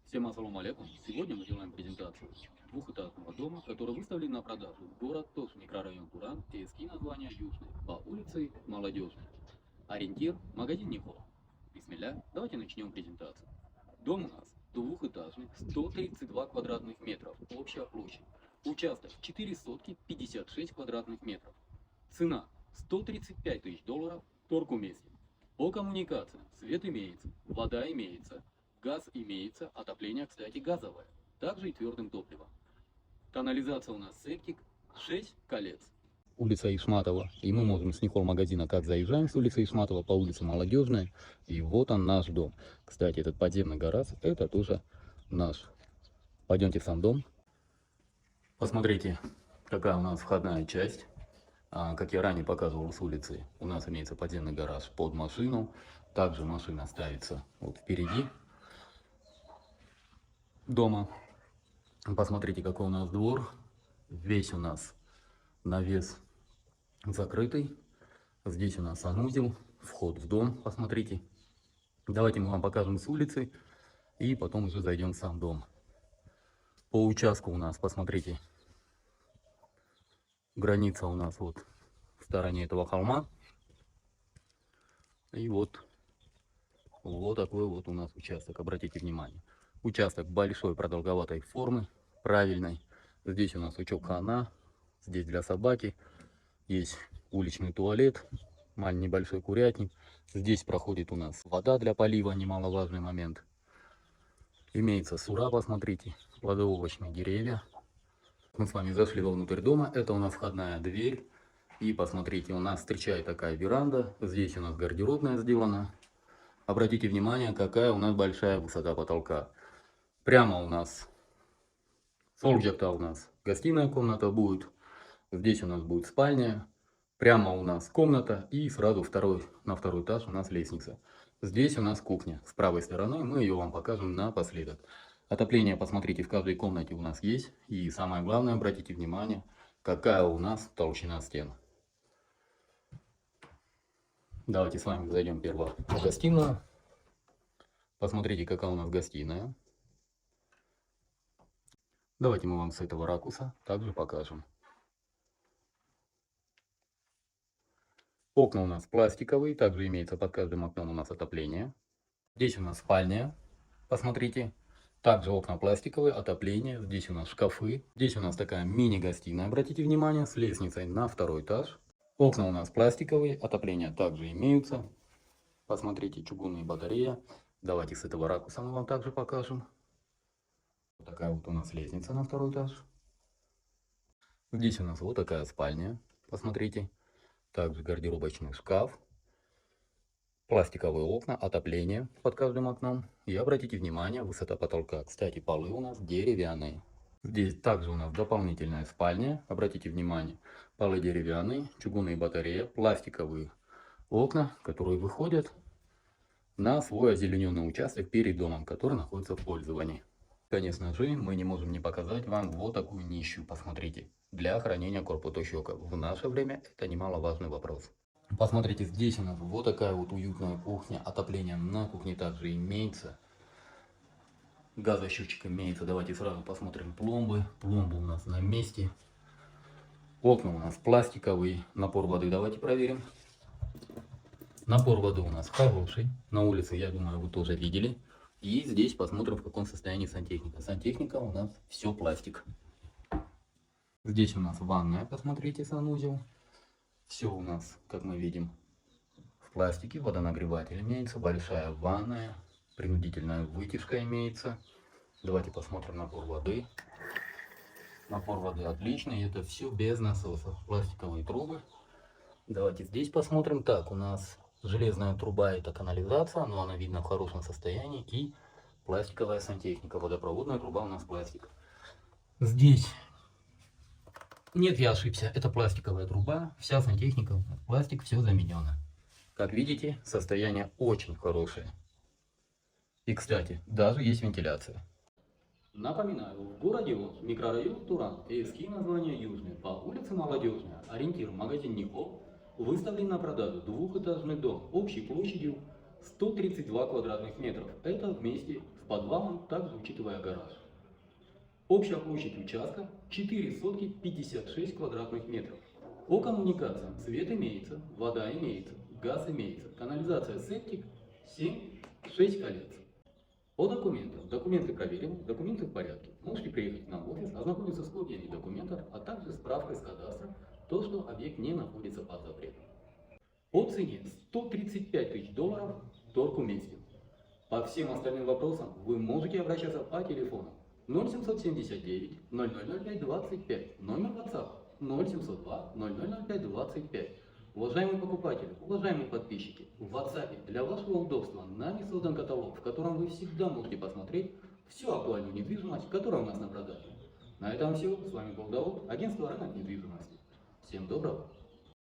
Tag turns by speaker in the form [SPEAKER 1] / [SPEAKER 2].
[SPEAKER 1] Всем ассаламу алейкум. Сегодня мы делаем презентацию двухэтажного дома, который выставлен на продажу. Город Тош, микрорайон Туран, ТСК название Южный, по улице Молодежной. Ориентир – магазин Нихо. Бисмилля, давайте начнем презентацию. Дом у нас двухэтажный, 132 квадратных метров, общая площадь. Участок 4 сотки, 56 квадратных метров. Цена 135 тысяч долларов, торг уместен. По коммуникациям свет имеется, вода имеется, газ имеется, отопление, кстати, газовое, также и твердым топливом. Канализация у нас септик, 6 колец. Улица Ишматова, и мы можем с Нихол магазина как заезжаем с улицы Ишматова по улице Молодежная, и вот он наш дом. Кстати, этот подземный гараж, это тоже наш. Пойдемте в сам дом. Посмотрите, какая у нас входная часть. Как я ранее показывал с улицы, у нас имеется подземный гараж под машину. Также машина ставится вот впереди дома. Посмотрите, какой у нас двор. Весь у нас навес закрытый. Здесь у нас санузел, вход в дом. Посмотрите. Давайте мы вам покажем с улицы и потом уже зайдем в сам дом. По участку у нас, посмотрите, граница у нас вот в стороне этого холма. И вот такой вот у нас участок. Обратите внимание. Участок большой, продолговатой формы, правильной. Здесь у нас учок хана, здесь для собаки. Есть уличный туалет, маленький небольшой курятник. Здесь проходит у нас вода для полива, немаловажный момент. Имеется сура, посмотрите, плодоовощные деревья. Мы с вами зашли вовнутрь дома. Это у нас входная дверь. И посмотрите, у нас встречает такая веранда. Здесь у нас гардеробная сделана. Обратите внимание, какая у нас большая высота потолка. Прямо у нас солджакта, у нас гостиная комната будет. Здесь у нас будет спальня. Прямо у нас комната. И сразу на второй этаж у нас лестница. Здесь у нас кухня. С правой стороны мы ее вам покажем напоследок. Отопление, посмотрите, в каждой комнате у нас есть. И самое главное, обратите внимание, какая у нас толщина стен. Давайте с вами зайдем первого в гостиную. Посмотрите, какая у нас гостиная. Давайте мы вам с этого ракурса также покажем. Окна у нас пластиковые, также имеется под каждым окном у нас отопление. Здесь у нас спальня, посмотрите. Также окна пластиковые, отопление. Здесь у нас шкафы. Здесь у нас такая мини-гостиная, обратите внимание, с лестницей на второй этаж. Окна у нас пластиковые, отопление также имеются. Посмотрите, чугунные батареи. Давайте с этого ракурса мы вам также покажем. Вот такая вот у нас лестница на второй этаж. Здесь у нас вот такая спальня, посмотрите. Также гардеробочный шкаф. Пластиковые окна, отопление под каждым окном. И обратите внимание, высота потолка. Кстати, полы у нас деревянные. Здесь также у нас дополнительная спальня. Обратите внимание, полы деревянные, чугунные батареи, пластиковые окна, которые выходят на свой озелененный участок перед домом, который находится в пользовании. Конечно же, мы не можем не показать вам вот такую нищу, посмотрите, для хранения корпутощека. В наше время это немаловажный вопрос. Посмотрите, здесь у нас вот такая вот уютная кухня. Отопление на кухне также имеется. Газосчетчик имеется. Давайте сразу посмотрим пломбы. Пломбы у нас на месте. Окна у нас пластиковые. Напор воды давайте проверим. Напор воды у нас хороший. На улице, я думаю, вы тоже видели. И здесь посмотрим, в каком состоянии сантехника. Сантехника у нас все пластик. Здесь у нас ванная, посмотрите, санузел. Все у нас, как мы видим, в пластике. Водонагреватель имеется, большая ванная, принудительная вытяжка имеется. Давайте посмотрим напор воды. Напор воды отличный, это все без насосов. Пластиковые трубы. Давайте здесь посмотрим. Так, у нас железная труба, это канализация, но она видна в хорошем состоянии. И пластиковая сантехника, водопроводная труба у нас пластик. Здесь... Нет, я ошибся, это пластиковая труба, вся сантехника, пластик, все заменено. Как видите, состояние очень хорошее. И, кстати, даже есть вентиляция. Напоминаю, в городе Ош, микрорайон Туран, ТСК название Южный, по улице Молодежная, ориентир магазин Нихо, выставлен на продажу двухэтажный дом общей площадью 132 квадратных метров. Это вместе с подвалом, также учитывая гараж. Общая площадь участка 4 сотки 56 квадратных метров. По коммуникациям свет имеется, вода имеется, газ имеется, канализация септик 7-6 колец. По документам. Документы проверены, документы в порядке. Можете приехать к нам в офис, ознакомиться с копиями документов, а также справкой с кадастра, то, что объект не находится под запретом. По цене $135 тысяч торг уместен. По всем остальным вопросам вы можете обращаться по телефону 0779 0005 25, номер WhatsApp 0702 0005 25. Уважаемые покупатели, уважаемые подписчики, в WhatsApp для вашего удобства нами создан каталог, в котором вы всегда можете посмотреть всю актуальную недвижимость, которая у нас на продаже. На этом все. С вами был Давуд, агентство «Рынок недвижимости». Всем доброго!